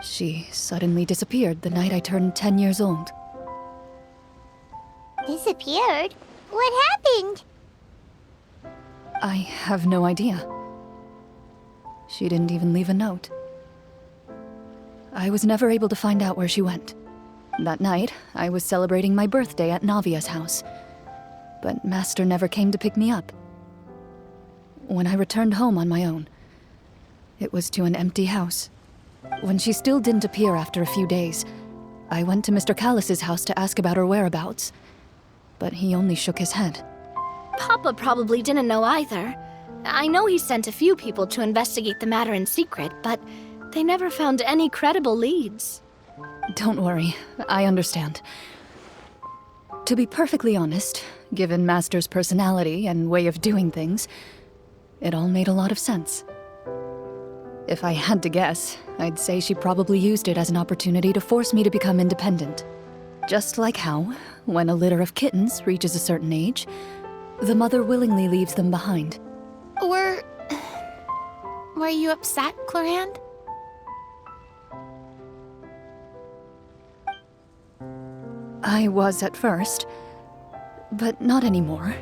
She suddenly disappeared the night I turned 10 years old. Disappeared? What happened? I have no idea. She didn't even leave a note. I was never able to find out where she went. That night, I was celebrating my birthday at Navia's house, but Master never came to pick me up. When I returned home on my own, it was to an empty house. When she still didn't appear after a few days, I went to Mr. Callus's house to ask about her whereabouts, but he only shook his head. Papa probably didn't know either. I know he sent a few people to investigate the matter in secret, but they never found any credible leads. Don't worry, I understand. To be perfectly honest, given Master's personality and way of doing things, it all made a lot of sense. If I had to guess, I'd say she probably used it as an opportunity to force me to become independent. Just like how, when a litter of kittens reaches a certain age, the mother willingly leaves them behind. Were you upset, Clorinde? I was at first, but not anymore.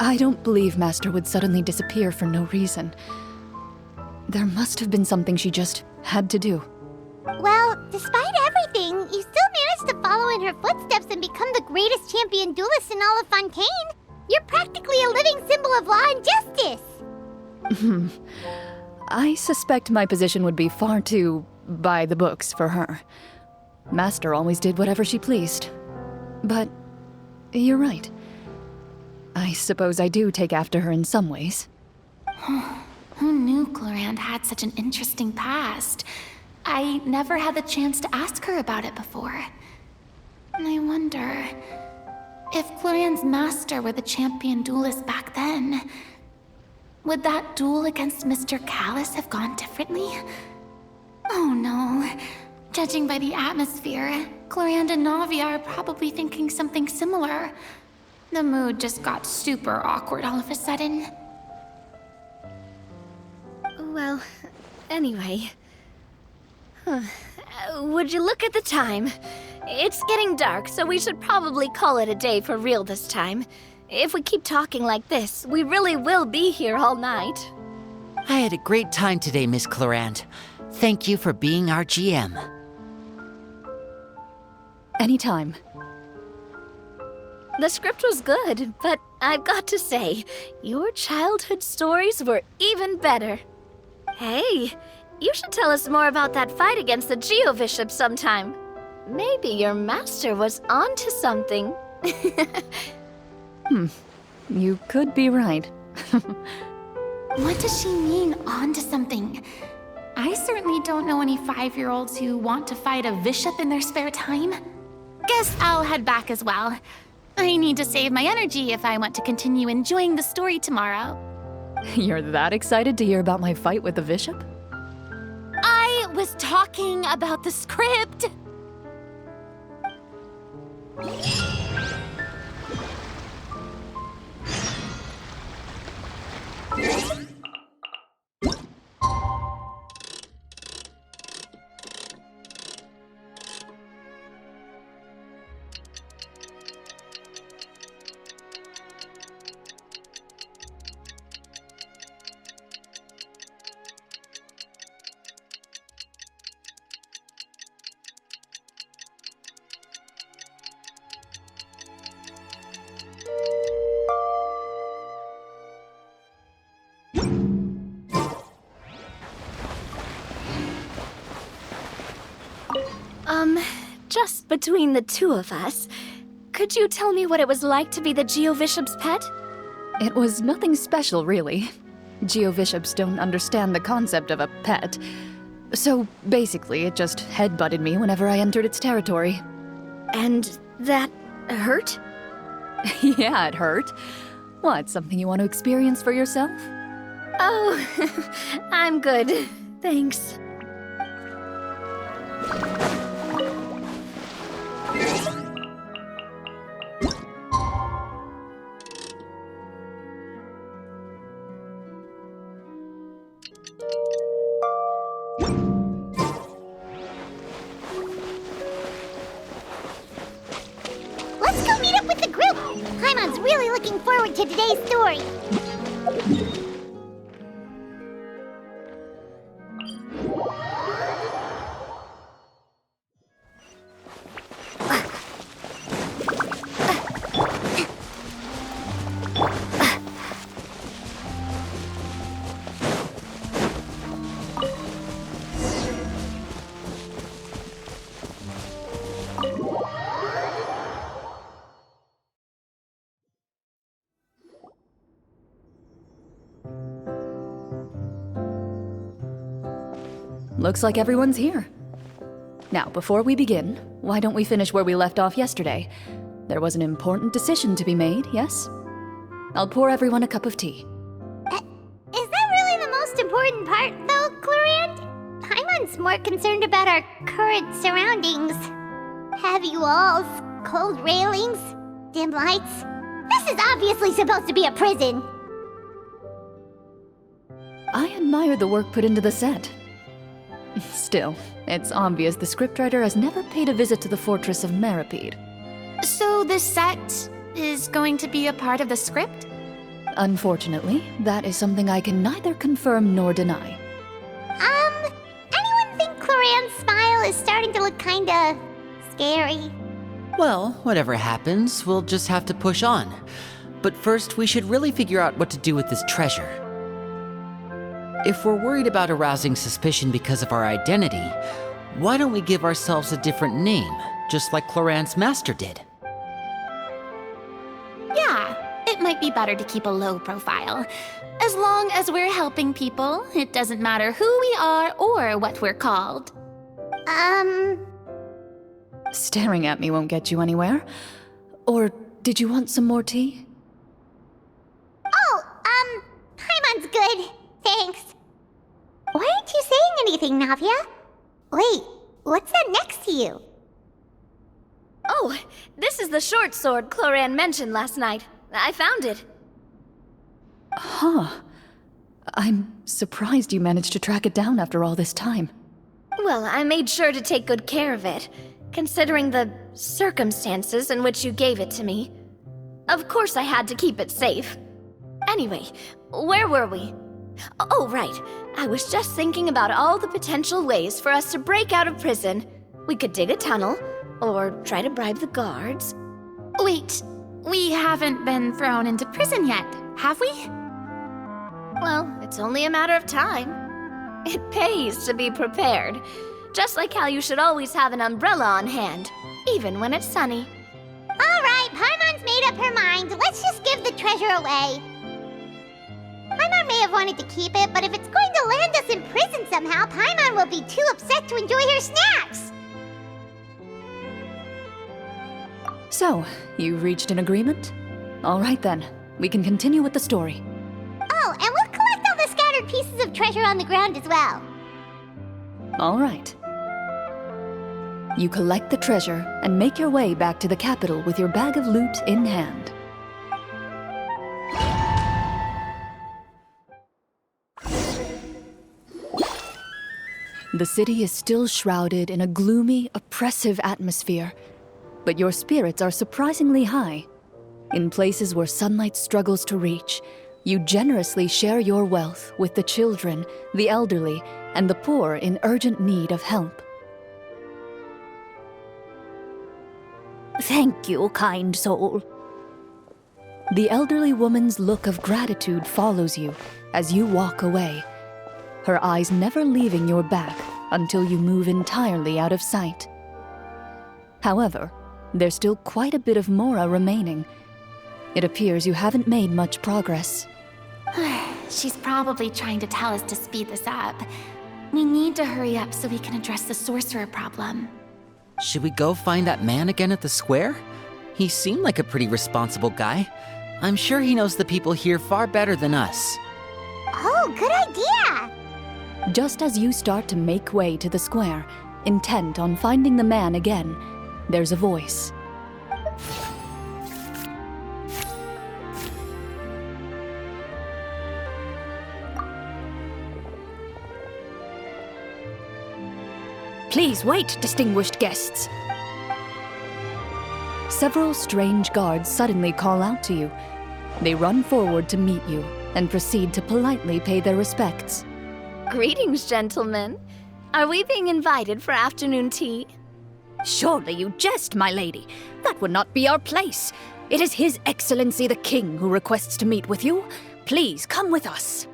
I don't believe Master would suddenly disappear for no reason. There must have been something she just had to do. Well, despite everything, you still managed to follow in her footsteps and become the greatest champion duelist in all of Fontaine. You're practically a living symbol of law and justice. I suspect my position would be far too by the books for her. Master always did whatever she pleased. But you're right. I suppose I do take after her in some ways. Who knew Clorinde had such an interesting past? I never had the chance to ask her about it before. And I wonder if Clorinde's master were the champion duelist back then, would that duel against Mr. Callus have gone differently? Oh no. Judging by the atmosphere, Clorinde and Navia are probably thinking something similar. The mood just got super awkward all of a sudden. Well, anyway. Would you look at the time? It's getting dark, so we should probably call it a day for real this time. If we keep talking like this, we really will be here all night. I had a great time today, Miss Clorinde. Thank you for being our GM. Anytime. The script was good, but I've got to say, your childhood stories were even better. Hey, you should tell us more about that fight against the Geo-Bishop sometime. Maybe your master was onto something. You could be right. What does she mean, onto something? I certainly don't know any 5-year-olds who want to fight a bishop in their spare time. Guess I'll head back as well. I need to save my energy if I want to continue enjoying the story tomorrow. You're that excited to hear about my fight with the bishop? I was talking about the script. Just between the two of us, could you tell me what it was like to be the Geo-Bishop's pet? It was nothing special, really. Geo-Bishops don't understand the concept of a pet. So, basically, it just headbutted me whenever I entered its territory. And that hurt? Yeah, it hurt. What, something you want to experience for yourself? Oh, I'm good. Thanks. Let's go meet up with the group! Paimon's really looking forward to today's story. Looks like everyone's here. Now, before we begin, why don't we finish where we left off yesterday? There was an important decision to be made, yes? I'll pour everyone a cup of tea. Is that really the most important part, though, Clorinde? Paimon's more concerned about our current surroundings. Heavy walls, cold railings, dim lights. This is obviously supposed to be a prison. I admire the work put into the set. Still, it's obvious the scriptwriter has never paid a visit to the fortress of Meripede. So this set is going to be a part of the script? Unfortunately, that is something I can neither confirm nor deny. Anyone think Clorinde's smile is starting to look kinda scary? Well, whatever happens, we'll just have to push on. But first, we should really figure out what to do with this treasure. If we're worried about arousing suspicion because of our identity, why don't we give ourselves a different name, just like Clorinde's master did? Yeah, it might be better to keep a low profile. As long as we're helping people, it doesn't matter who we are or what we're called. Staring at me won't get you anywhere. Or did you want some more tea? Oh, Paimon's good. Thanks. Why aren't you saying anything, Navia? Wait, what's that next to you? Oh, this is the short sword Clorinde mentioned last night. I found it. Huh. I'm surprised you managed to track it down after all this time. Well, I made sure to take good care of it, considering the circumstances in which you gave it to me. Of course I had to keep it safe. Anyway, where were we? Oh, right. I was just thinking about all the potential ways for us to break out of prison. We could dig a tunnel, or try to bribe the guards. Wait, we haven't been thrown into prison yet, have we? Well, it's only a matter of time. It pays to be prepared. Just like how you should always have an umbrella on hand, even when it's sunny. Alright, Paimon's made up her mind. Let's just give the treasure away. Paimon may have wanted to keep it, but if it's going to land us in prison somehow, Paimon will be too upset to enjoy her snacks. So, you've reached an agreement? All right then, we can continue with the story. Oh, and we'll collect all the scattered pieces of treasure on the ground as well. All right. You collect the treasure and make your way back to the capital with your bag of loot in hand. The city is still shrouded in a gloomy, oppressive atmosphere, but your spirits are surprisingly high. In places where sunlight struggles to reach, you generously share your wealth with the children, the elderly, and the poor in urgent need of help. Thank you, kind soul. The elderly woman's look of gratitude follows you as you walk away, her eyes never leaving your back until you move entirely out of sight. However, there's still quite a bit of Mora remaining. It appears you haven't made much progress. She's probably trying to tell us to speed this up. We need to hurry up so we can address the sorcerer problem. Should we go find that man again at the square? He seemed like a pretty responsible guy. I'm sure he knows the people here far better than us. Oh, good idea! Just as you start to make way to the square, intent on finding the man again, there's a voice. Please wait, distinguished guests. Several strange guards suddenly call out to you. They run forward to meet you and proceed to politely pay their respects. Greetings, gentlemen. Are we being invited for afternoon tea? Surely you jest, my lady. That would not be our place. It is His Excellency the King who requests to meet with you. Please come with us.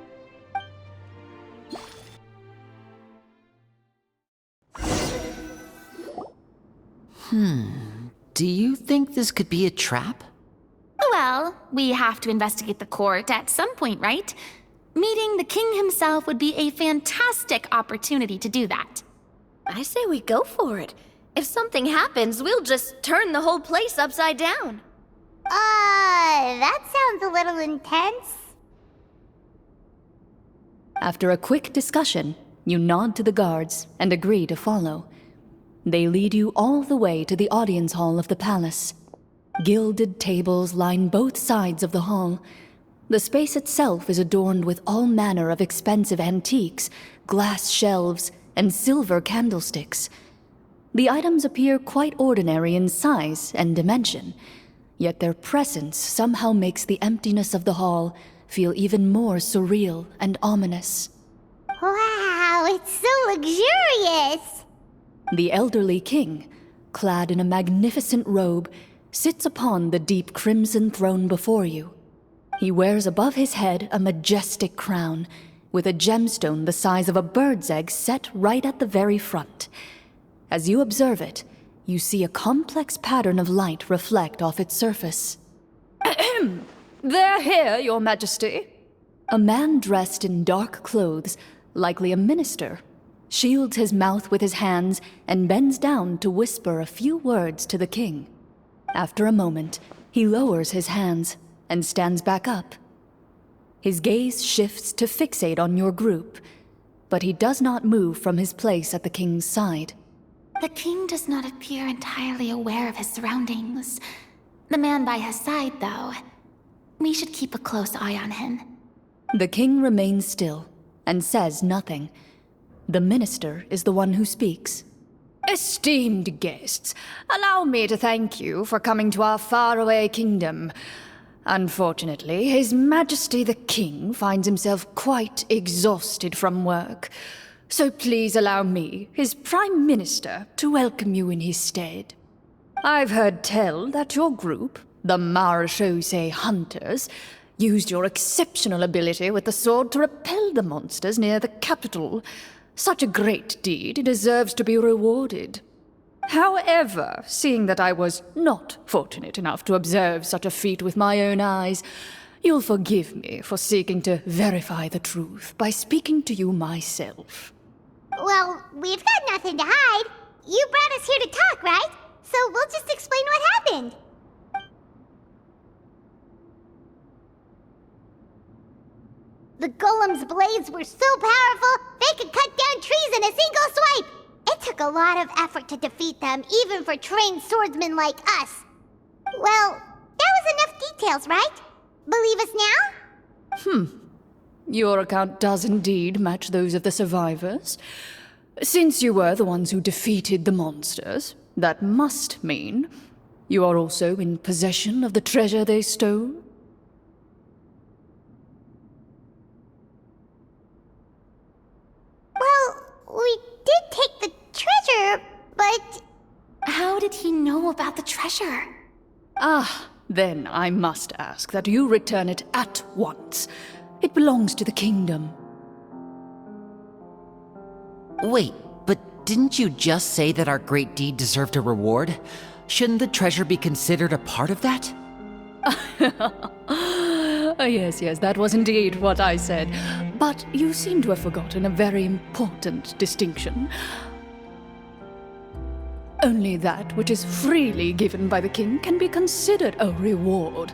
Do you think this could be a trap? Well, we have to investigate the court at some point, right? Meeting the king himself would be a fantastic opportunity to do that. I say we go for it. If something happens, we'll just turn the whole place upside down. That sounds a little intense. After a quick discussion, you nod to the guards and agree to follow. They lead you all the way to the audience hall of the palace. Gilded tables line both sides of the hall. The space itself is adorned with all manner of expensive antiques, glass shelves, and silver candlesticks. The items appear quite ordinary in size and dimension, yet their presence somehow makes the emptiness of the hall feel even more surreal and ominous. Wow, it's so luxurious! The elderly king, clad in a magnificent robe, sits upon the deep crimson throne before you. He wears above his head a majestic crown, with a gemstone the size of a bird's egg set right at the very front. As you observe it, you see a complex pattern of light reflect off its surface. They're here, Your Majesty. A man dressed in dark clothes, likely a minister, shields his mouth with his hands and bends down to whisper a few words to the king. After a moment, he lowers his hands and stands back up. His gaze shifts to fixate on your group, but he does not move from his place at the king's side. The king does not appear entirely aware of his surroundings. The man by his side, though. We should keep a close eye on him. The king remains still and says nothing. The minister is the one who speaks. Esteemed guests, allow me to thank you for coming to our faraway kingdom. Unfortunately, His Majesty the King finds himself quite exhausted from work. So please allow me, his Prime Minister, to welcome you in his stead. I've heard tell that your group, the Marechaussee Hunters, used your exceptional ability with the sword to repel the monsters near the capital. Such a great deed deserves to be rewarded. However, seeing that I was not fortunate enough to observe such a feat with my own eyes, you'll forgive me for seeking to verify the truth by speaking to you myself. Well, we've got nothing to hide. You brought us here to talk, right? So we'll just explain what happened. The golem's blades were so powerful, they could cut down trees in a single swipe. It took a lot of effort to defeat them, even for trained swordsmen like us. Well, that was enough details, right? Believe us now? Your account does indeed match those of the survivors. Since you were the ones who defeated the monsters, that must mean you are also in possession of the treasure they stole? Well, we did take the treasure, but... How did he know about the treasure? Then I must ask that you return it at once. It belongs to the kingdom. Wait, but didn't you just say that our great deed deserved a reward? Shouldn't the treasure be considered a part of that? Yes, that was indeed what I said. But you seem to have forgotten a very important distinction. Only that which is freely given by the king can be considered a reward.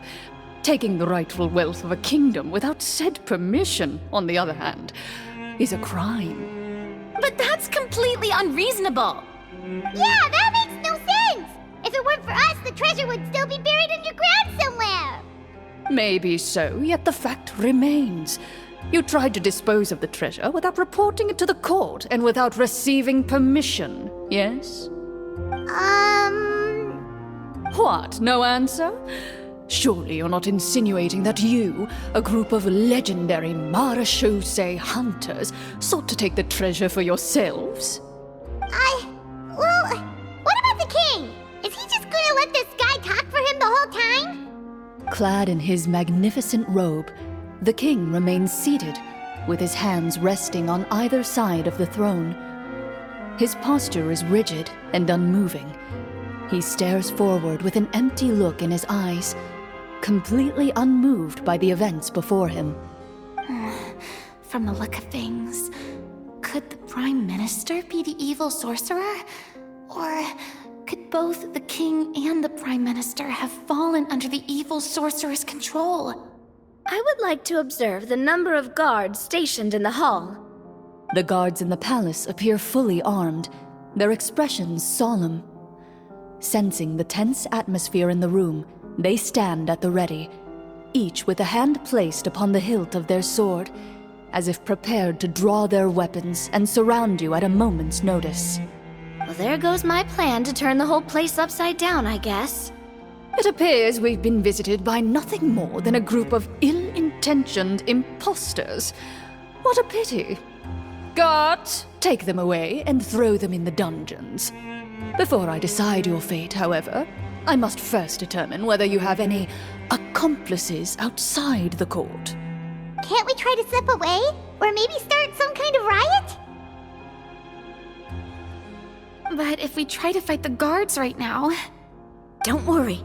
Taking the rightful wealth of a kingdom without said permission, on the other hand, is a crime. But that's completely unreasonable. Yeah, that makes no sense! If it weren't for us, the treasure would still be buried underground somewhere! Maybe so, yet the fact remains. You tried to dispose of the treasure without reporting it to the court and without receiving permission, yes? What, no answer? Surely you're not insinuating that you, a group of legendary Marechaussee hunters, sought to take the treasure for yourselves? Well, what about the king? Is he just gonna let this guy talk for him the whole time? Clad in his magnificent robe, the king remains seated, with his hands resting on either side of the throne. His posture is rigid and unmoving. He stares forward with an empty look in his eyes, completely unmoved by the events before him. From the look of things, could the Prime Minister be the evil sorcerer? Or could both the King and the Prime Minister have fallen under the evil sorcerer's control? I would like to observe the number of guards stationed in the hall. The guards in the palace appear fully armed, their expressions solemn. Sensing the tense atmosphere in the room, they stand at the ready, each with a hand placed upon the hilt of their sword, as if prepared to draw their weapons and surround you at a moment's notice. Well, there goes my plan to turn the whole place upside down, I guess. It appears we've been visited by nothing more than a group of ill-intentioned imposters. What a pity. Guards, take them away and throw them in the dungeons. Before I decide your fate, however, I must first determine whether you have any accomplices outside the court. Can't we try to slip away? Or maybe start some kind of riot? But if we try to fight the guards right now... Don't worry.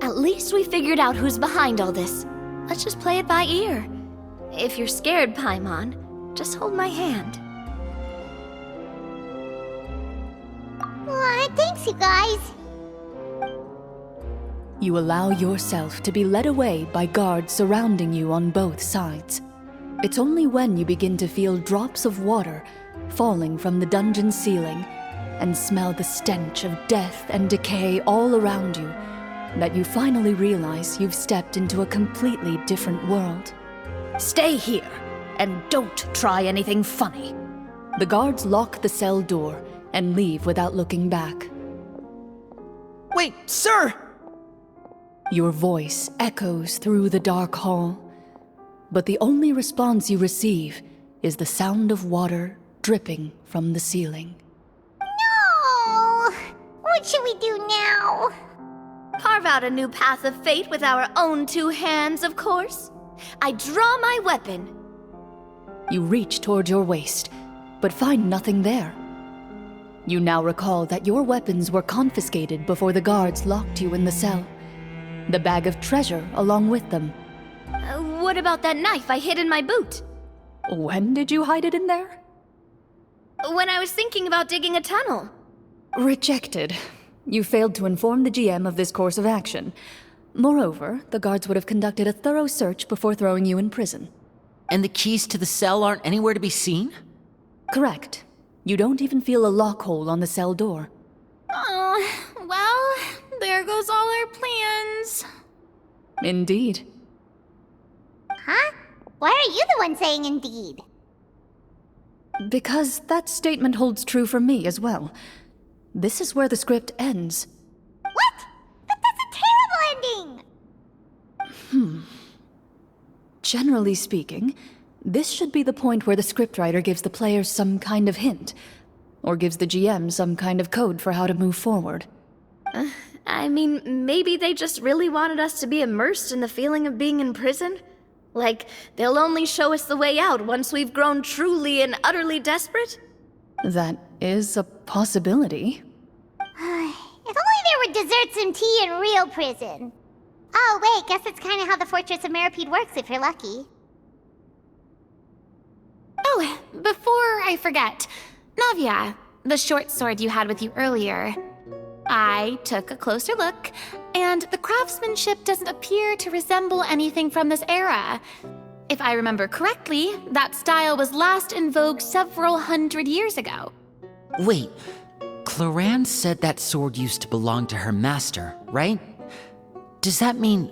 At least we figured out who's behind all this. Let's just play it by ear. If you're scared, Paimon, just hold my hand. Thanks, you guys. You allow yourself to be led away by guards surrounding you on both sides. It's only when you begin to feel drops of water falling from the dungeon ceiling and smell the stench of death and decay all around you that you finally realize you've stepped into a completely different world. Stay here, and don't try anything funny. The guards lock the cell door and leave without looking back. Wait, sir! Your voice echoes through the dark hall, but the only response you receive is the sound of water dripping from the ceiling. No! What should we do now? Carve out a new path of fate with our own two hands, of course. I draw my weapon. You reach toward your waist, but find nothing there. You now recall that your weapons were confiscated before the guards locked you in the cell. The bag of treasure along with them. What about that knife I hid in my boot? When did you hide it in there? When I was thinking about digging a tunnel. Rejected. You failed to inform the GM of this course of action. Moreover, the guards would have conducted a thorough search before throwing you in prison. And the keys to the cell aren't anywhere to be seen? Correct. You don't even feel a lock hole on the cell door. Oh, well, there goes all our plans. Indeed. Huh? Why are you the one saying indeed? Because that statement holds true for me as well. This is where the script ends. What? But that's a terrible ending! Generally speaking, this should be the point where the scriptwriter gives the players some kind of hint, or gives the GM some kind of code for how to move forward. I mean, maybe they just really wanted us to be immersed in the feeling of being in prison? Like, they'll only show us the way out once we've grown truly and utterly desperate? That is a possibility. If only there were desserts and tea in real prison. Oh, wait, guess that's kind of how the Fortress of Meripede works if you're lucky. Oh, before I forget, Navia, the short sword you had with you earlier. I took a closer look, and the craftsmanship doesn't appear to resemble anything from this era. If I remember correctly, that style was last in vogue several hundred years ago. Wait, Clorinde said that sword used to belong to her master, right? Does that mean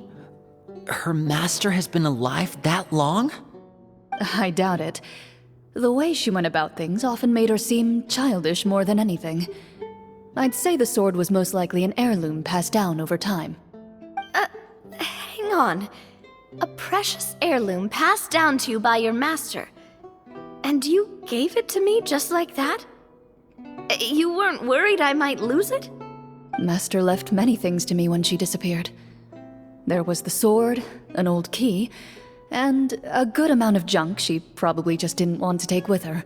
her master has been alive that long? I doubt it. The way she went about things often made her seem childish more than anything. I'd say the sword was most likely an heirloom passed down over time. Hang on. A precious heirloom passed down to you by your master. And you gave it to me just like that? You weren't worried I might lose it? Master left many things to me when she disappeared. There was the sword, an old key, and a good amount of junk she probably just didn't want to take with her.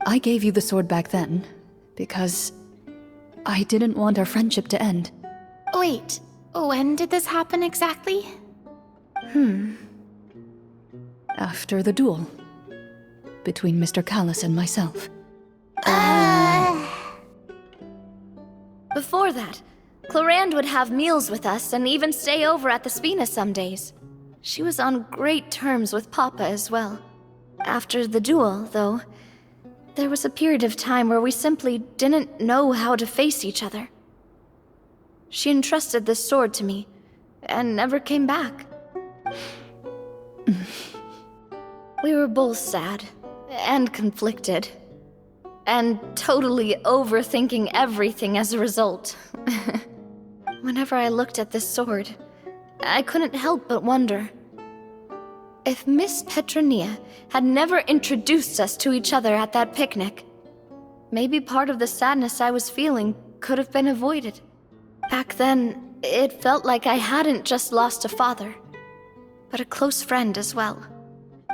I gave you the sword back then, because I didn't want our friendship to end. Wait, when did this happen exactly? After the duel. Between Mr. Callis and myself. Before that, Clorinde would have meals with us and even stay over at the Spina some days. She was on great terms with Papa as well. After the duel, though, there was a period of time where we simply didn't know how to face each other. She entrusted this sword to me, and never came back. We were both sad, and conflicted, and totally overthinking everything as a result. Whenever I looked at this sword, I couldn't help but wonder if Miss Petronia had never introduced us to each other at that picnic. Maybe part of the sadness I was feeling could have been avoided. Back then, it felt like I hadn't just lost a father, but a close friend as well.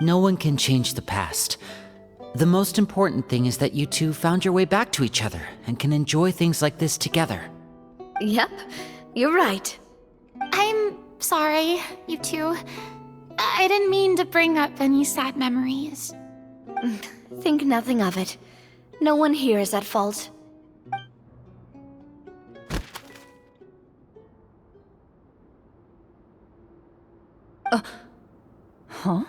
No one can change the past. The most important thing is that you two found your way back to each other and can enjoy things like this together. Yep, you're right. I'm sorry, you two. I didn't mean to bring up any sad memories. Think nothing of it. No one here is at fault. Huh?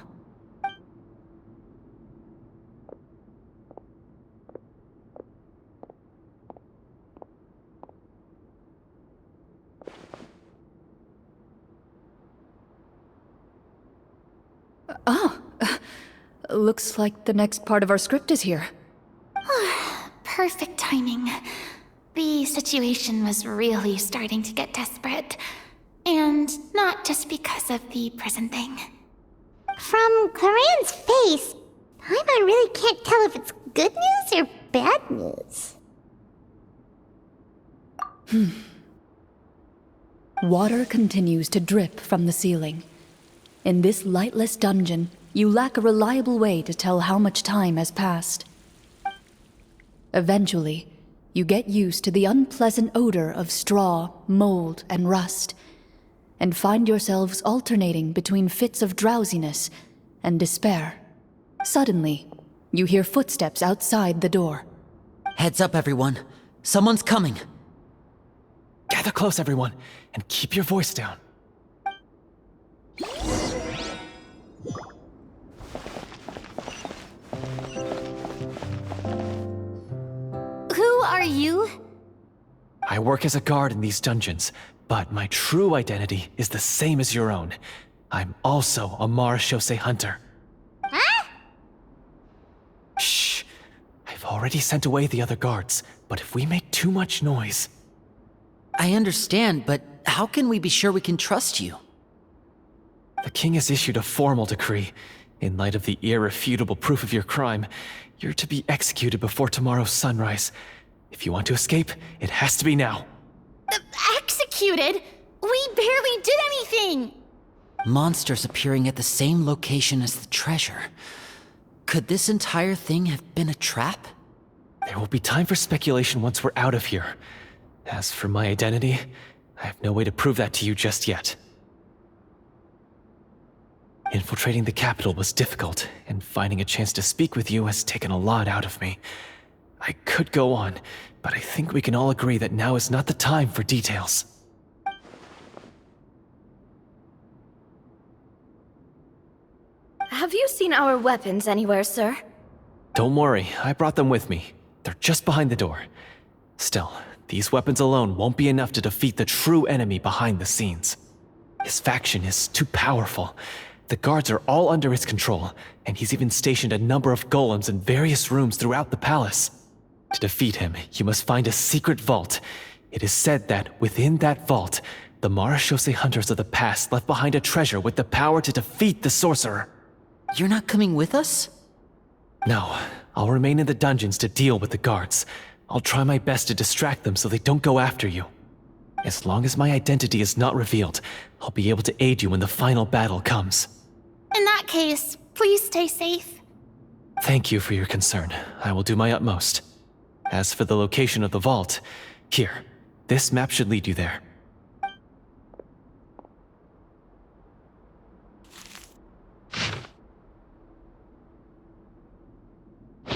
Looks like the next part of our script is here. Perfect timing. The situation was really starting to get desperate. And not just because of the prison thing. From Clorinde's face, Paimon really can't tell if it's good news or bad news. Water continues to drip from the ceiling. In this lightless dungeon, you lack a reliable way to tell how much time has passed. Eventually, you get used to the unpleasant odor of straw, mold, and rust, and find yourselves alternating between fits of drowsiness and despair. Suddenly, you hear footsteps outside the door. Heads up, everyone. Someone's coming. Gather close, everyone, and keep your voice down. Who are you? I work as a guard in these dungeons, but my true identity is the same as your own. I'm also a marechaussee hunter. Huh? Shh! I've already sent away the other guards, but if we make too much noise... I understand, but how can we be sure we can trust you? The king has issued a formal decree. In light of the irrefutable proof of your crime, you're to be executed before tomorrow's sunrise. If you want to escape, it has to be now. Executed? We barely did anything! Monsters appearing at the same location as the treasure. Could this entire thing have been a trap? There will be time for speculation once we're out of here. As for my identity, I have no way to prove that to you just yet. Infiltrating the capital was difficult, and finding a chance to speak with you has taken a lot out of me. I could go on, but I think we can all agree that now is not the time for details. Have you seen our weapons anywhere, sir? Don't worry, I brought them with me. They're just behind the door. Still, these weapons alone won't be enough to defeat the true enemy behind the scenes. His faction is too powerful. The guards are all under his control, and he's even stationed a number of golems in various rooms throughout the palace. To defeat him, you must find a secret vault. It is said that within that vault, the Marachose hunters of the past left behind a treasure with the power to defeat the sorcerer. You're not coming with us? No, I'll remain in the dungeons to deal with the guards. I'll try my best to distract them so they don't go after you. As long as my identity is not revealed, I'll be able to aid you when the final battle comes. In that case, please stay safe. Thank you for your concern. I will do my utmost. As for the location of the vault, here, this map should lead you there.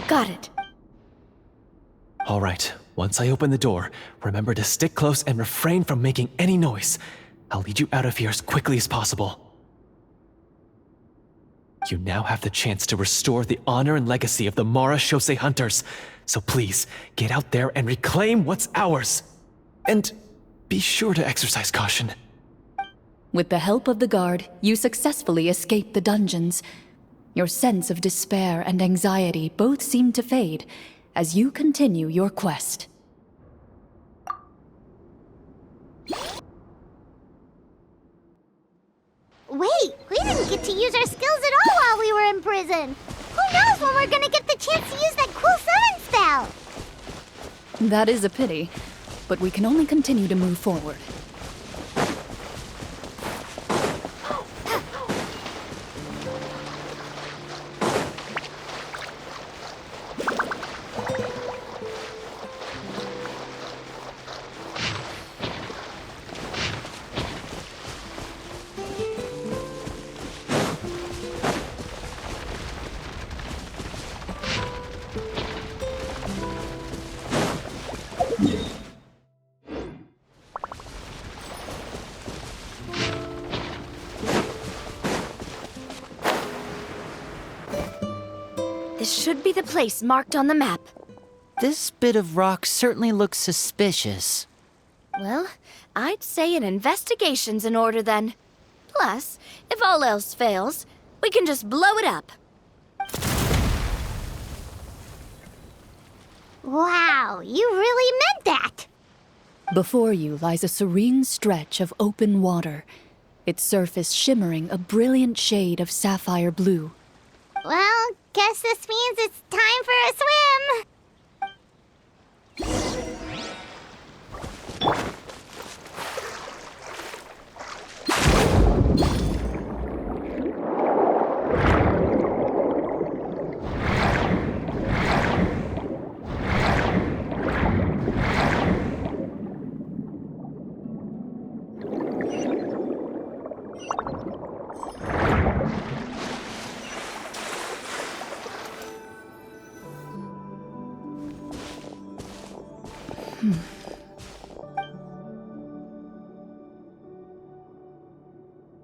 Got it. All right, once I open the door, remember to stick close and refrain from making any noise. I'll lead you out of here as quickly as possible. You now have the chance to restore the honor and legacy of the Marachose hunters. So please, get out there and reclaim what's ours. And be sure to exercise caution. With the help of the guard, you successfully escape the dungeons. Your sense of despair and anxiety both seem to fade as you continue your quest. Wait, we didn't get to use our skills at all while we were in prison. Who knows when we're gonna get the chance to use that cool summon spell? That is a pity, but we can only continue to move forward. This should be the place marked on the map. This bit of rock certainly looks suspicious. Well, I'd say an investigation's in order then. Plus, if all else fails, we can just blow it up. Wow, you really meant that! Before you lies a serene stretch of open water, its surface shimmering a brilliant shade of sapphire blue. Well, guess this means it's time for a swim!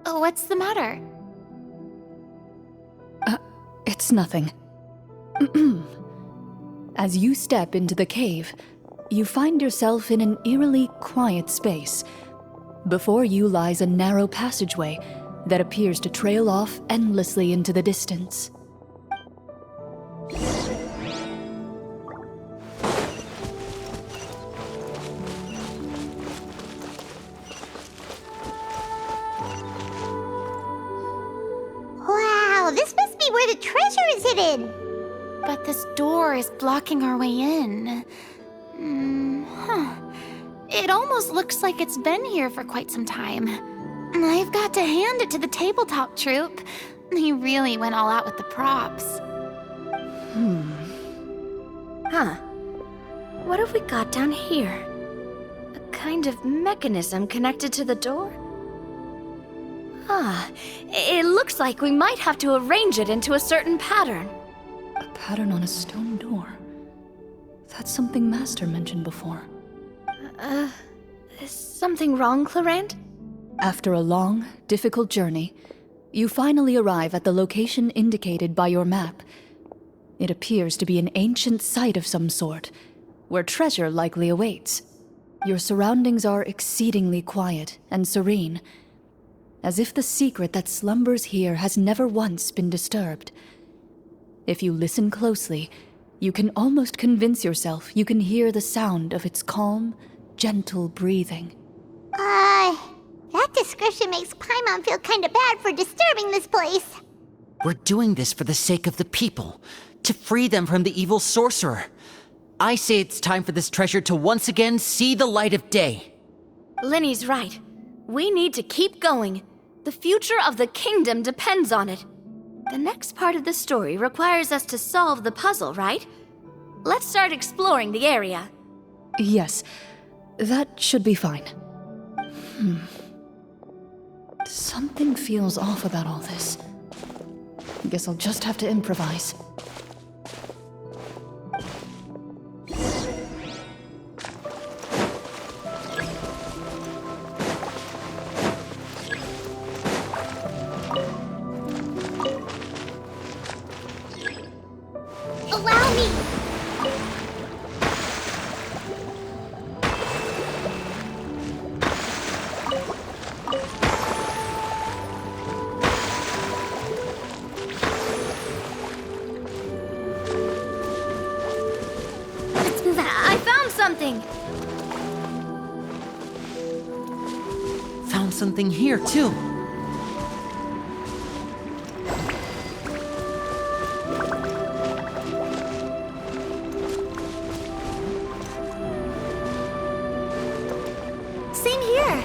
What's the matter? It's nothing. As you step into the cave, you find yourself in an eerily quiet space. Before you lies a narrow passageway that appears to trail off endlessly into the distance. Wow, this must be where the treasure is hidden! But this door is blocking our way in. It almost looks like it's been here for quite some time. I've got to hand it to the tabletop troupe. They really went all out with the props. Huh. What have we got down here? A kind of mechanism connected to the door? Ah, it looks like we might have to arrange it into a certain pattern. A pattern on a stone door. That's something Master mentioned before. Is something wrong, Clorinde? After a long, difficult journey, you finally arrive at the location indicated by your map. It appears to be an ancient site of some sort, where treasure likely awaits. Your surroundings are exceedingly quiet and serene. as if the secret that slumbers here has never once been disturbed. If you listen closely, you can almost convince yourself you can hear the sound of its calm, gentle breathing. That description makes Paimon feel kinda bad for disturbing this place. We're doing this for the sake of the people, to free them from the evil sorcerer. I say it's time for this treasure to once again see the light of day. Linny's right. We need to keep going. The future of the kingdom depends on it. The next part of the story requires us to solve the puzzle, right? Let's start exploring the area. Yes, that should be fine. Something feels off about all this. Guess I'll just have to improvise. Allow me! I found something! Found something here, too. Same here!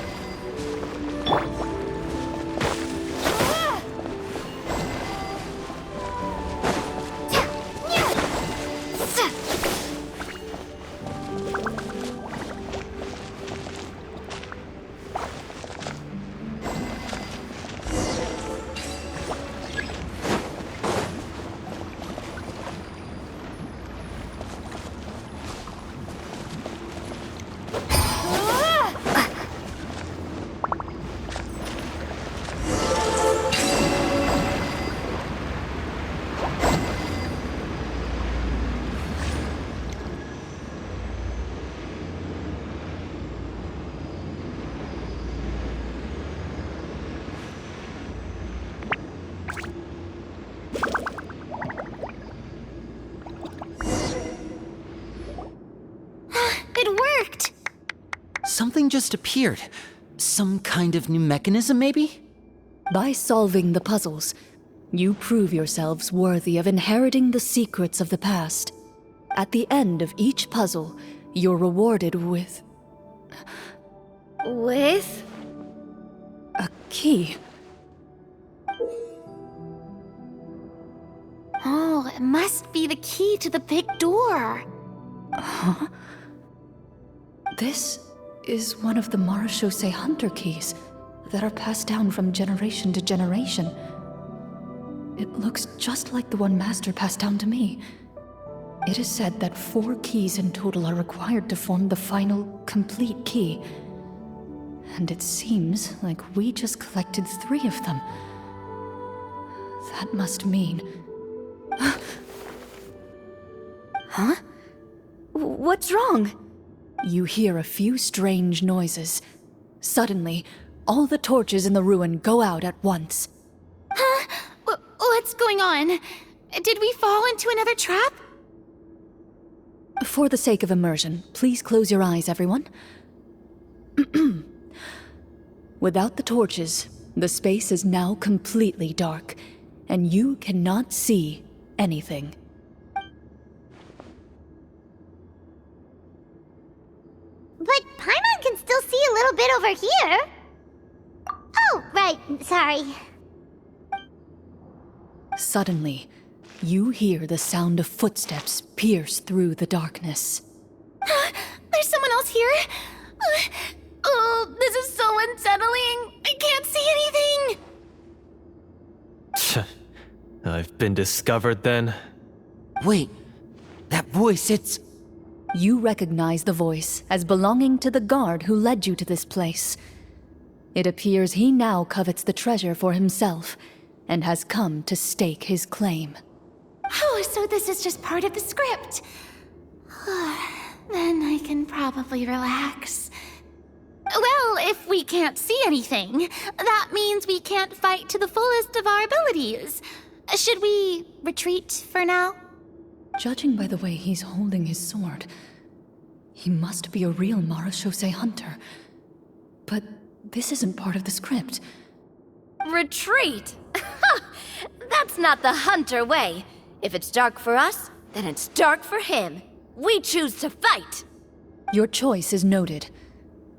It worked! Something just appeared. Some kind of new mechanism, maybe? By solving the puzzles, you prove yourselves worthy of inheriting the secrets of the past. At the end of each puzzle, you're rewarded with With? a key. Oh, it must be the key to the big door. This is one of the Marechaussee Hunter keys that are passed down from generation to generation. It looks just like the one Master passed down to me. It is said that 4 keys in total are required to form the final, complete key. And it seems like we just collected 3 of them. That must mean... Huh? What's wrong? You hear a few strange noises. Suddenly, all the torches in the ruin go out at once. Huh? What's going on? Did we fall into another trap? For the sake of immersion, please close your eyes, everyone. Without the torches, the space is now completely dark, and you cannot see anything. But Paimon can still see a little bit over here. Oh, right, sorry. Suddenly, you hear the sound of footsteps pierce through the darkness. There's someone else here? Oh, this is so unsettling. I can't see anything. I've been discovered then. Wait, that voice, it's... You recognize the voice as belonging to the guard who led you to this place. It appears he now covets the treasure for himself and has come to stake his claim. Oh, so this is just part of the script. Then I can probably relax. Well, if we can't see anything, that means we can't fight to the fullest of our abilities. Should we retreat for now? Judging by the way he's holding his sword, he must be a real Marachose hunter. But this isn't part of the script. Retreat? That's not the hunter way. If it's dark for us, then it's dark for him. We choose to fight. Your choice is noted.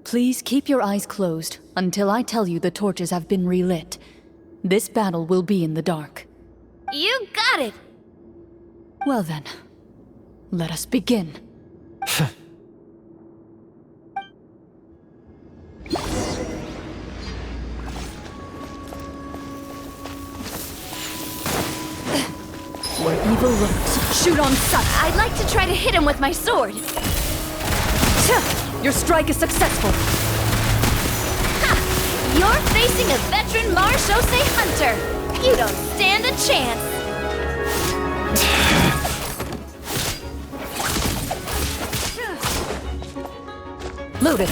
Please keep your eyes closed until I tell you the torches have been relit. This battle will be in the dark. You got it. Well then, let us begin. Where evil lurks, shoot on sight. I'd like to try to hit him with my sword. Your strike is successful. Ha! You're facing a veteran Marachose hunter. You don't stand a chance. Loaded.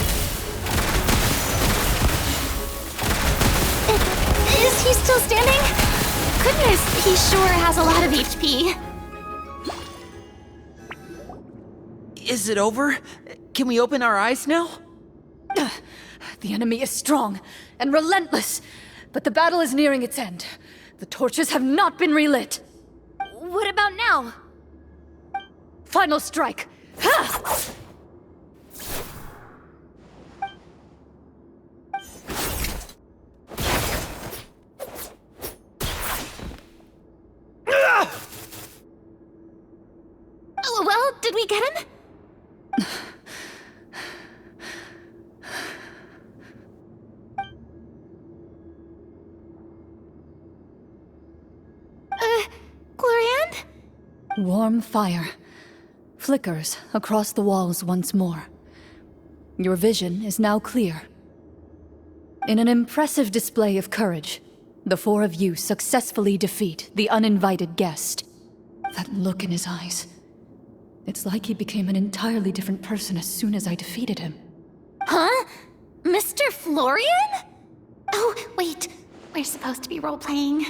Is he still standing? Goodness, he sure has a lot of HP. Is it over? Can we open our eyes now? The enemy is strong and relentless, but the battle is nearing its end. The torches have not been relit. What about now? Final strike. Ha! Oh, well, did we get him? Clorinde? Warm fire flickers across the walls once more. Your vision is now clear. In an impressive display of courage, the four of you successfully defeat the uninvited guest. That look in his eyes. It's like he became an entirely different person as soon as I defeated him. Huh? Mr. Florian? Oh, wait. We're supposed to be role-playing.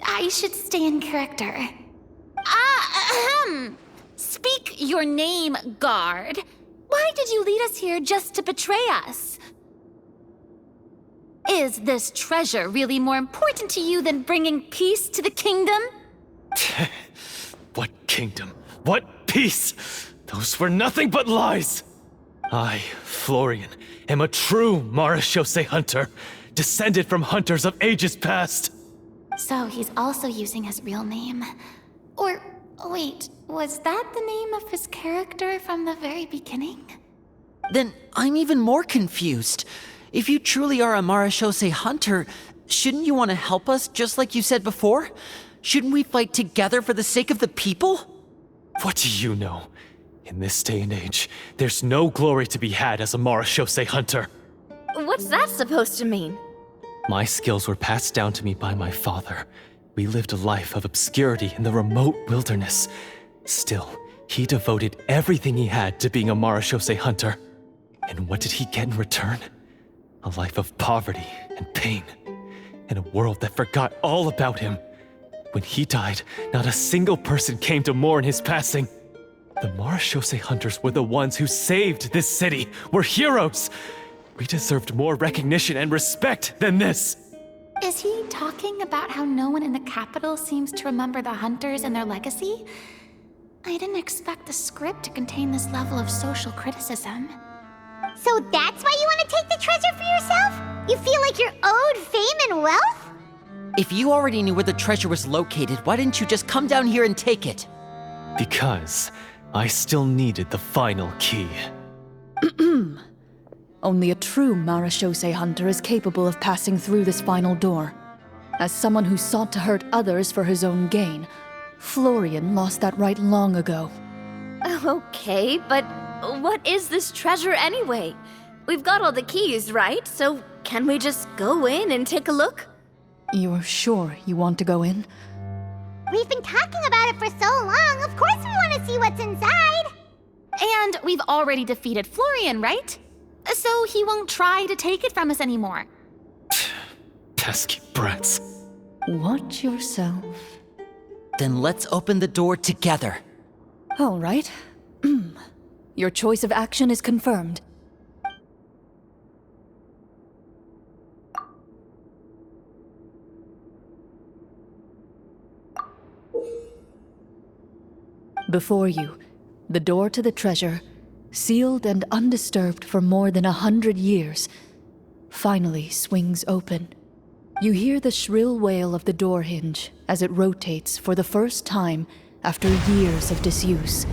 I should stay in character. Speak your name, guard. Why did you lead us here just to betray us? Is this treasure really more important to you than bringing peace to the kingdom? What kingdom? What peace? Those were nothing but lies! I, Florian, am a true Marachose hunter, descended from hunters of ages past. So he's also using his real name. Or, wait, was that the name of his character from the very beginning? Then I'm even more confused. If you truly are a Marachose hunter, shouldn't you want to help us just like you said before? Shouldn't we fight together for the sake of the people? What do you know? In this day and age, there's no glory to be had as a Marachose hunter. What's that supposed to mean? My skills were passed down to me by my father. We lived a life of obscurity in the remote wilderness. Still, he devoted everything he had to being a Marachose hunter. And what did he get in return? A life of poverty and pain. In a world that forgot all about him. When he died, not a single person came to mourn his passing. The Marachose hunters were the ones who saved this city. We're heroes. We deserved more recognition and respect than this. Is he talking about how no one in the capital seems to remember the hunters and their legacy? I didn't expect the script to contain this level of social criticism. So that's why you want to take the treasure for yourself? You feel like you're owed fame and wealth? If you already knew where the treasure was located, why didn't you just come down here and take it? Because I still needed the final key. Only a true Marachose hunter is capable of passing through this final door. As someone who sought to hurt others for his own gain, Florian lost that right long ago. Okay, but what is this treasure anyway? We've got all the keys, right? So can we just go in and take a look? You're sure you want to go in? We've been talking about it for so long, of course we want to see what's inside! And we've already defeated Florian, right? So he won't try to take it from us anymore. Pesky brats. Watch yourself. Then let's open the door together. All right. Your choice of action is confirmed. Before you, the door to the treasure, sealed and undisturbed for more than 100 years, finally swings open. You hear the shrill wail of the door hinge as it rotates for the first time after years of disuse,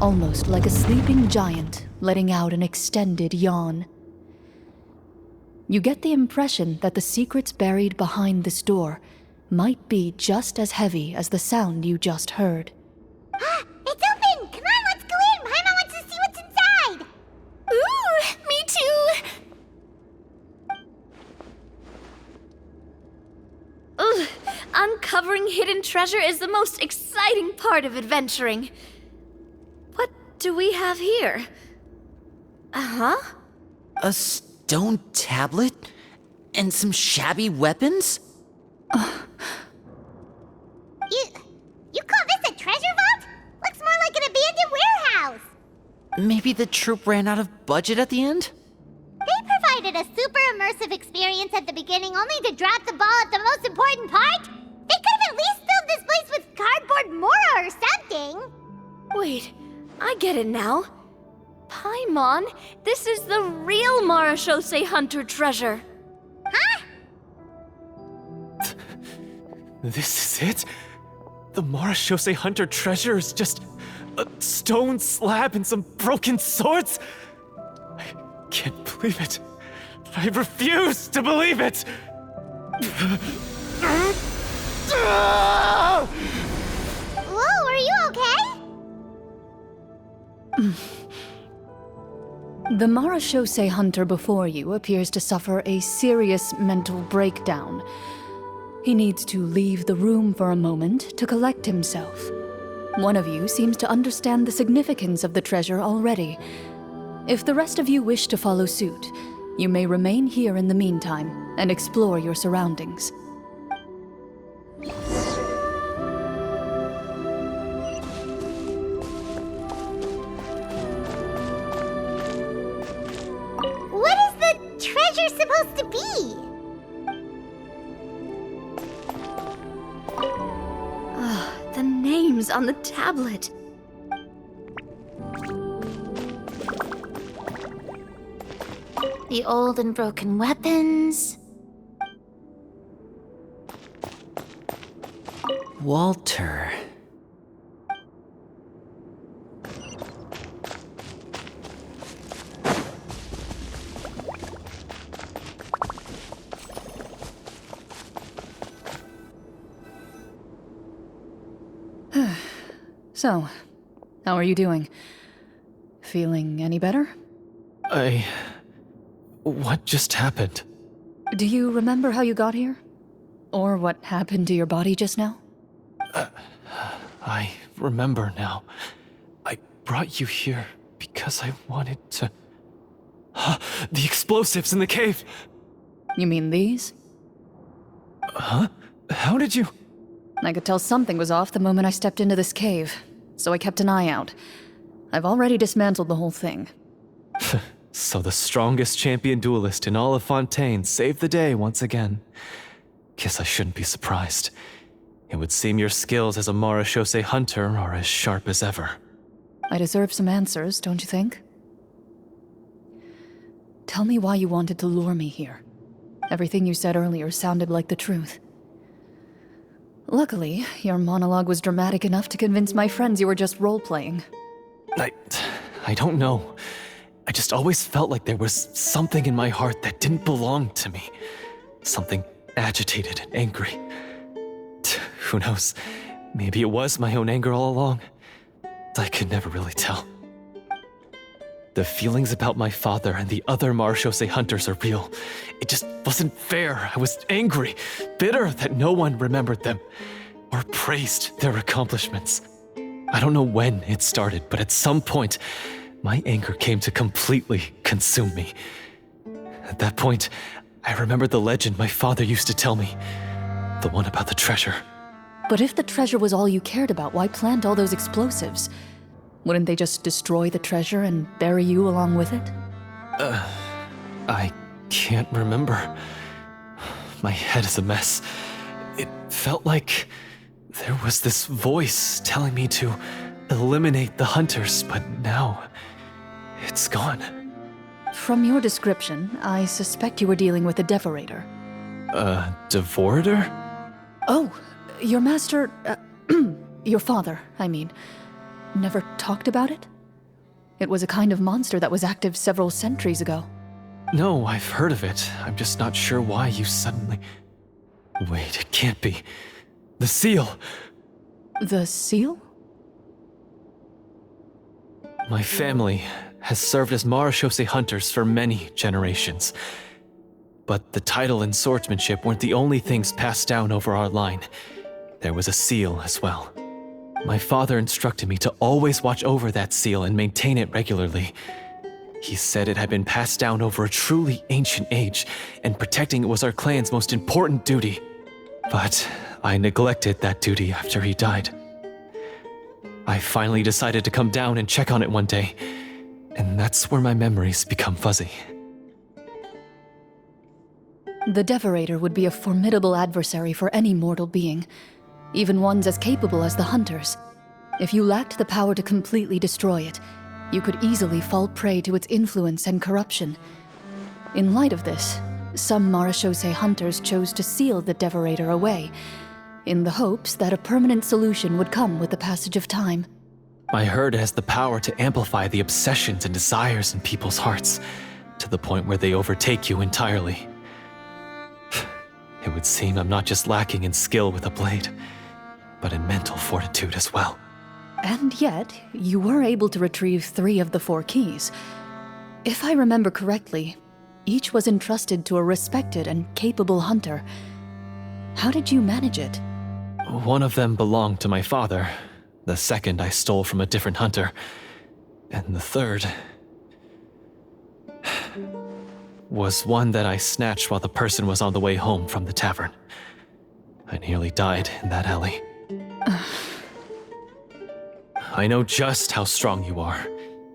almost like a sleeping giant letting out an extended yawn. You get the impression that the secrets buried behind this door might be just as heavy as the sound you just heard. It's open! Come on, let's go in! Paimon wants to see what's inside! Ooh, me too! Ugh, uncovering hidden treasure is the most exciting part of adventuring. What do we have here? Uh-huh. A stone tablet? And some shabby weapons? You call this a treasure vault? Looks more like an abandoned warehouse! Maybe the troop ran out of budget at the end? They provided a super immersive experience at the beginning only to drop the ball at the most important part? They could have at least filled this place with cardboard Mora or something! Wait, I get it now. Paimon, this is the real Marachose Hunter treasure. Huh? This is it? The Marachose Hunter treasure is just a stone slab and some broken swords? I can't believe it. I refuse to believe it! Whoa, are you okay? The Marachose Hunter before you appears to suffer a serious mental breakdown. He needs to leave the room for a moment to collect himself. One of you seems to understand the significance of the treasure already. If the rest of you wish to follow suit, you may remain here in the meantime and explore your surroundings. What is the treasure supposed to be? The names on the tablet. The old and broken weapons. Walter. So, how are you doing? Feeling any better? What just happened? Do you remember how you got here? Or what happened to your body just now? I remember now. I brought you here because I wanted to... The explosives in the cave! You mean these? Huh? How did you... I could tell something was off the moment I stepped into this cave, so I kept an eye out. I've already dismantled the whole thing. So the strongest champion duelist in all of Fontaine saved the day once again. Guess I shouldn't be surprised. It would seem your skills as a Marachose hunter are as sharp as ever. I deserve some answers, don't you think? Tell me why you wanted to lure me here. Everything you said earlier sounded like the truth. Luckily, your monologue was dramatic enough to convince my friends you were just role-playing. I don't know. I just always felt like there was something in my heart that didn't belong to me. Something agitated and angry. Who knows? Maybe it was my own anger all along. I could never really tell. The feelings about my father and the other Marachose hunters are real. It just wasn't fair. I was angry, bitter that no one remembered them or praised their accomplishments. I don't know when it started, but at some point, my anger came to completely consume me. At that point, I remembered the legend my father used to tell me. The one about the treasure. But if the treasure was all you cared about, why plant all those explosives? Wouldn't they just destroy the treasure and bury you along with it? I can't remember. My head is a mess. It felt like there was this voice telling me to eliminate the hunters, but now it's gone. From your description, I suspect you were dealing with a devorator. A devorator? Oh, your master, your father, I mean, never talked about it? It was a kind of monster that was active several centuries ago. No, I've heard of it. I'm just not sure why you suddenly... Wait, it can't be. The seal! The seal? My family has served as Marechaussee hunters for many generations. But the title and swordsmanship weren't the only things passed down over our line. There was a seal as well. My father instructed me to always watch over that seal and maintain it regularly. He said it had been passed down over a truly ancient age, and protecting it was our clan's most important duty. But I neglected that duty after he died. I finally decided to come down and check on it one day, and that's where my memories become fuzzy. The devorator would be a formidable adversary for any mortal being, even ones as capable as the hunters. If you lacked the power to completely destroy it, you could easily fall prey to its influence and corruption. In light of this, some Marechaussee hunters chose to seal the devorator away, in the hopes that a permanent solution would come with the passage of time. I heard it has the power to amplify the obsessions and desires in people's hearts, to the point where they overtake you entirely. It would seem I'm not just lacking in skill with a blade, but in mental fortitude as well. And yet, you were able to retrieve 3 of the 4 keys. If I remember correctly, each was entrusted to a respected and capable hunter. How did you manage it? One of them belonged to my father. The second I stole from a different hunter. And the third was one that I snatched while the person was on the way home from the tavern. I nearly died in that alley. I know just how strong you are.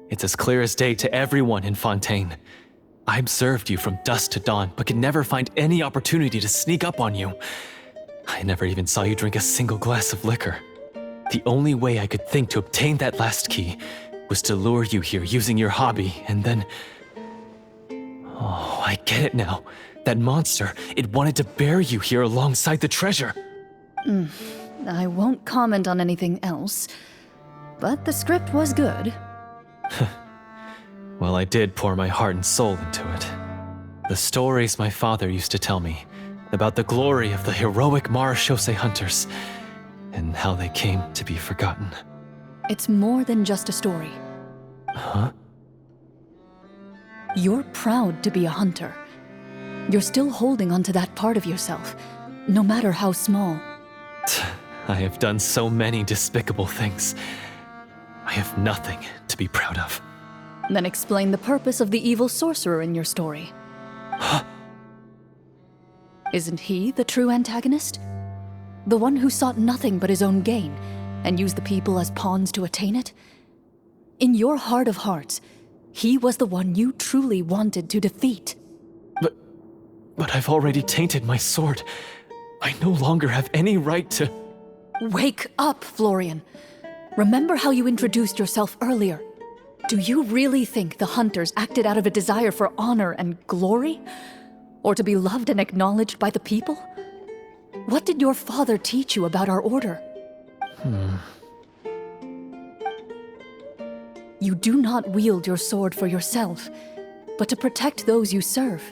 It's as clear as day to everyone in Fontaine. I observed you from dusk to dawn, but could never find any opportunity to sneak up on you. I never even saw you drink a single glass of liquor. The only way I could think to obtain that last key was to lure you here using your hobby, and then... Oh, I get it now. That monster, it wanted to bury you here alongside the treasure. I won't comment on anything else, but the script was good. Well, I did pour my heart and soul into it. The stories my father used to tell me about the glory of the heroic Marechaussee hunters and how they came to be forgotten. It's more than just a story. Huh? You're proud to be a hunter. You're still holding onto that part of yourself, no matter how small. I have done so many despicable things. I have nothing to be proud of. Then explain the purpose of the evil sorcerer in your story. Huh? Isn't he the true antagonist? The one who sought nothing but his own gain, and used the people as pawns to attain it? In your heart of hearts, he was the one you truly wanted to defeat. But I've already tainted my sword. I no longer have any right to... Wake up, Florian. Remember how you introduced yourself earlier. Do you really think the hunters acted out of a desire for honor and glory? Or to be loved and acknowledged by the people? What did your father teach you about our order? You do not wield your sword for yourself, but to protect those you serve.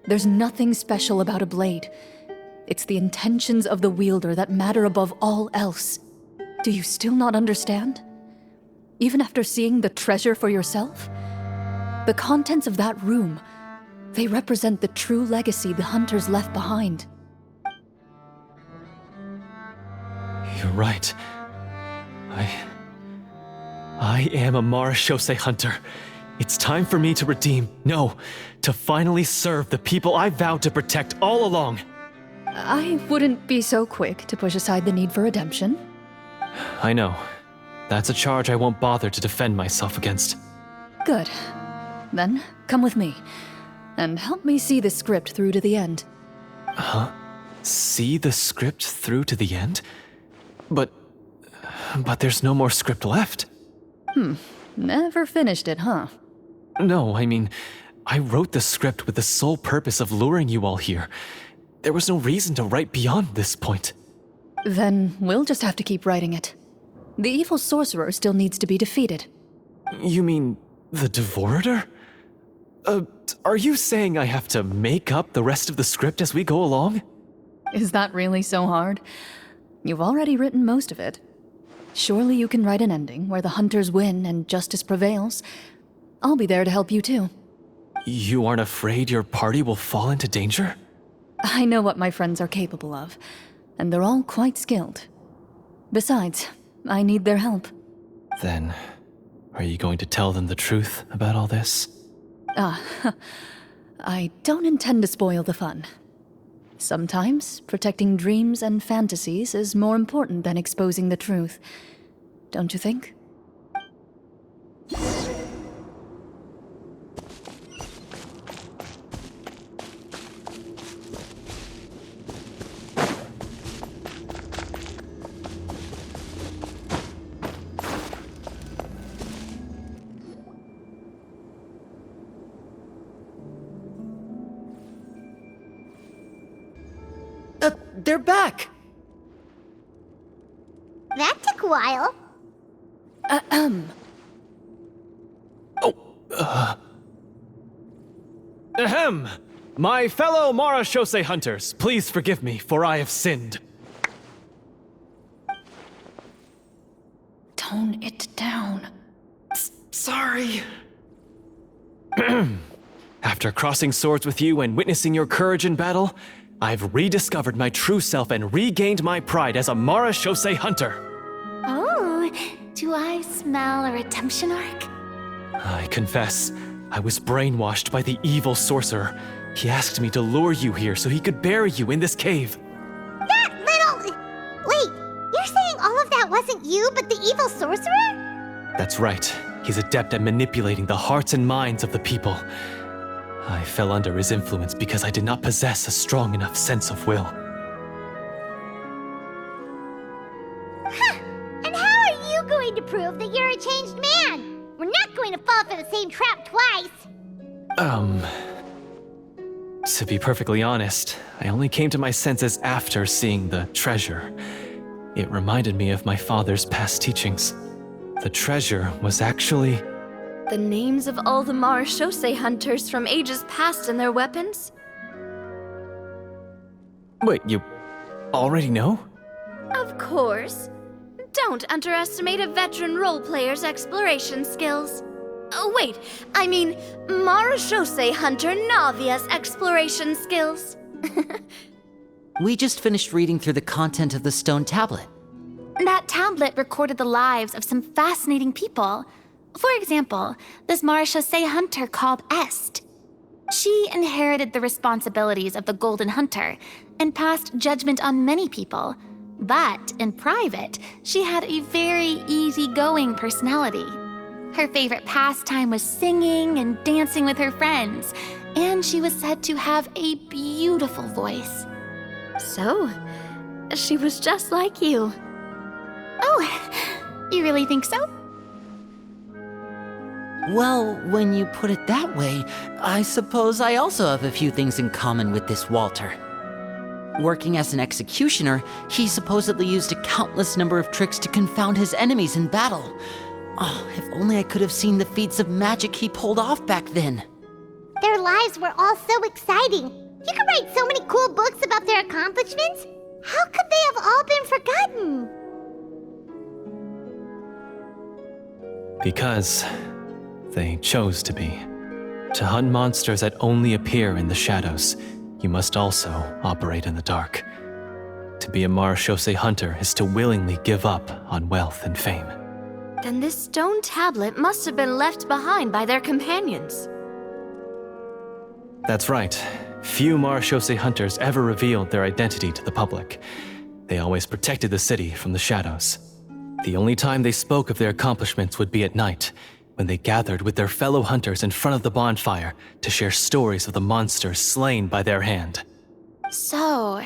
There's nothing special about a blade. It's the intentions of the wielder that matter above all else. Do you still not understand? Even after seeing the treasure for yourself? The contents of that room, they represent the true legacy the hunters left behind. You're right. I I am a marechaussee hunter. It's time for me to to finally serve the people I vowed to protect all along. I wouldn't be so quick to push aside the need for redemption. I know. That's a charge I won't bother to defend myself against. Good. Then, come with me, and help me see the script through to the end. Huh? See the script through to the end? But there's no more script left. Never finished it, huh? No, I mean, I wrote the script with the sole purpose of luring you all here. There was no reason to write beyond this point. Then we'll just have to keep writing it. The evil sorcerer still needs to be defeated. You mean the Devorator? Are you saying I have to make up the rest of the script as we go along? Is that really so hard? You've already written most of it. Surely you can write an ending where the hunters win and justice prevails. I'll be there to help you too. You aren't afraid your party will fall into danger? I know what my friends are capable of, and they're all quite skilled. Besides, I need their help. Then, are you going to tell them the truth about all this? I don't intend to spoil the fun. Sometimes, protecting dreams and fantasies is more important than exposing the truth. Don't you think? They're back! That took a while. Ahem! My fellow marechaussee hunters, please forgive me, for I have sinned. Tone it down. Sorry. After crossing swords with you and witnessing your courage in battle, I've rediscovered my true self and regained my pride as a marechaussee hunter. Oh, do I smell a redemption arc? I confess, I was brainwashed by the evil sorcerer. He asked me to lure you here so he could bury you in this cave. That little... Wait, you're saying all of that wasn't you, but the evil sorcerer? That's right. He's adept at manipulating the hearts and minds of the people. I fell under his influence because I did not possess a strong enough sense of will. Huh. And how are you going to prove that you're a changed man? We're not going to fall for the same trap twice. To be perfectly honest, I only came to my senses after seeing the treasure. It reminded me of my father's past teachings. The treasure was actually... The names of all the marechaussee hunters from ages past and their weapons? Wait, you already know? Of course. Don't underestimate a veteran role player's exploration skills. Oh, wait, I mean marechaussee hunter Navia's exploration skills. We just finished reading through the content of the stone tablet. That tablet recorded the lives of some fascinating people. For example, this marechaussee hunter called Est. She inherited the responsibilities of the Golden Hunter and passed judgment on many people. But in private, she had a very easygoing personality. Her favorite pastime was singing and dancing with her friends, and she was said to have a beautiful voice. So, she was just like you. Oh, you really think so? Well, when you put it that way, I suppose I also have a few things in common with this Walter. Working as an executioner, he supposedly used a countless number of tricks to confound his enemies in battle. Oh, if only I could have seen the feats of magic he pulled off back then. Their lives were all so exciting. You could write so many cool books about their accomplishments. How could they have all been forgotten? Because they chose to be. To hunt monsters that only appear in the shadows, you must also operate in the dark. To be a marechaussee hunter is to willingly give up on wealth and fame. Then this stone tablet must have been left behind by their companions. That's right. Few Marechaussee hunters ever revealed their identity to the public. They always protected the city from the shadows. The only time they spoke of their accomplishments would be at night, when they gathered with their fellow hunters in front of the bonfire to share stories of the monsters slain by their hand. So,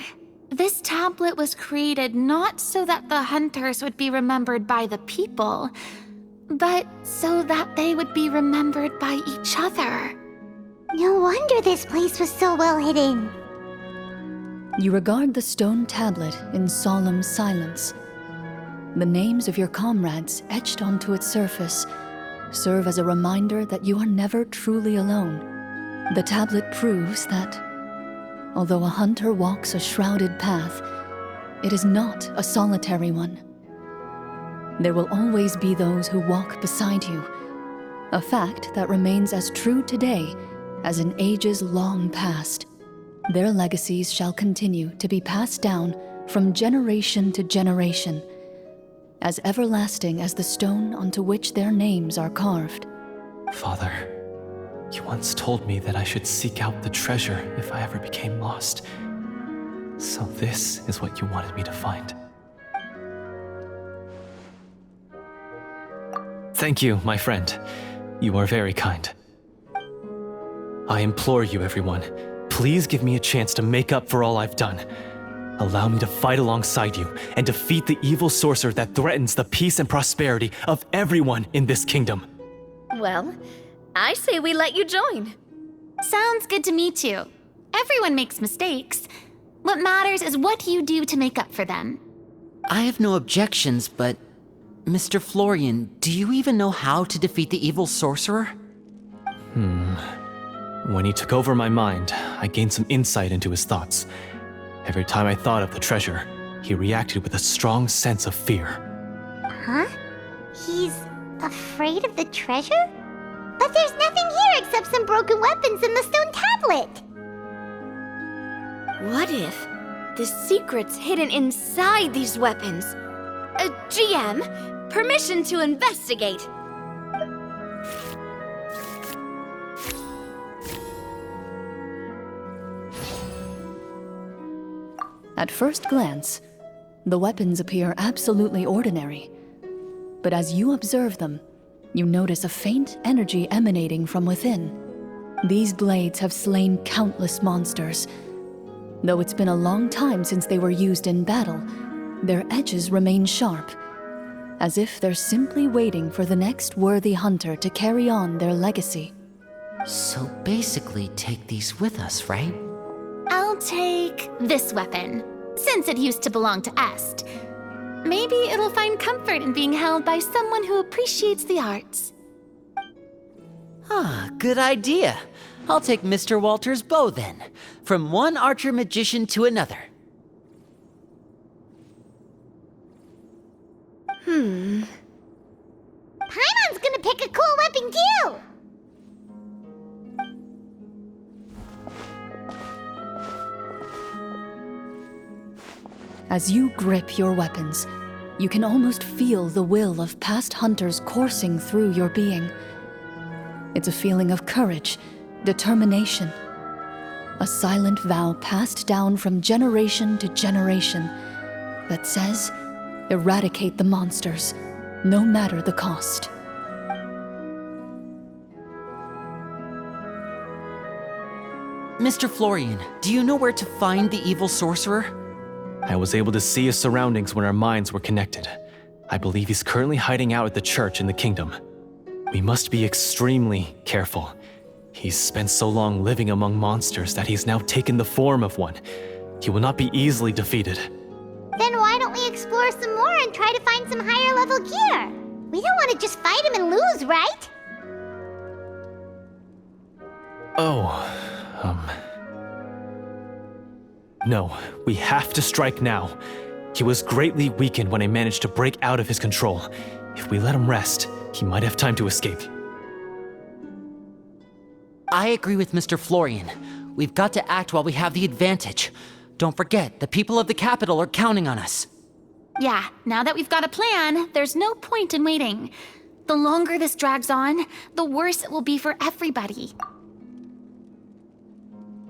this tablet was created not so that the hunters would be remembered by the people, but so that they would be remembered by each other. No wonder this place was so well hidden. You regard the stone tablet in solemn silence. The names of your comrades etched onto its surface serve as a reminder that you are never truly alone. The tablet proves that, although a hunter walks a shrouded path, it is not a solitary one. There will always be those who walk beside you, a fact that remains as true today as in ages long past. Their legacies shall continue to be passed down from generation to generation, as everlasting as the stone onto which their names are carved. Father, you once told me that I should seek out the treasure if I ever became lost. So this is what you wanted me to find. Thank you, my friend. You are very kind. I implore you, everyone, please give me a chance to make up for all I've done. Allow me to fight alongside you and defeat the evil sorcerer that threatens the peace and prosperity of everyone in this kingdom. Well, I say we let you join. Sounds good to me too. Everyone makes mistakes. What matters is what you do to make up for them. I have no objections, but Mr. Florian, do you even know how to defeat the evil sorcerer? When he took over my mind, I gained some insight into his thoughts. Every time I thought of the treasure, he reacted with a strong sense of fear. Huh? He's afraid of the treasure? But there's nothing here except some broken weapons and the stone tablet. What if the secret's hidden inside these weapons? GM, permission to investigate. At first glance, the weapons appear absolutely ordinary. But as you observe them, you notice a faint energy emanating from within. These blades have slain countless monsters. Though it's been a long time since they were used in battle, their edges remain sharp, as if they're simply waiting for the next worthy hunter to carry on their legacy. So basically, take these with us, right? I'll take this weapon, since it used to belong to Est. Maybe it'll find comfort in being held by someone who appreciates the arts. Ah, good idea. I'll take Mr. Walter's bow then, from one archer magician to another. Paimon's gonna pick a cool weapon too! As you grip your weapons, you can almost feel the will of past hunters coursing through your being. It's a feeling of courage, determination, a silent vow passed down from generation to generation that says, eradicate the monsters, no matter the cost. Mr. Florian, do you know where to find the evil sorcerer? I was able to see his surroundings when our minds were connected. I believe he's currently hiding out at the church in the kingdom. We must be extremely careful. He's spent so long living among monsters that he's now taken the form of one. He will not be easily defeated. Then why don't we explore some more and try to find some higher level gear? We don't want to just fight him and lose, right? No, we have to strike now. He was greatly weakened when I managed to break out of his control. If we let him rest, he might have time to escape. I agree with Mr. Florian. We've got to act while we have the advantage. Don't forget, the people of the capital are counting on us. Yeah, now that we've got a plan, there's no point in waiting. The longer this drags on, the worse it will be for everybody.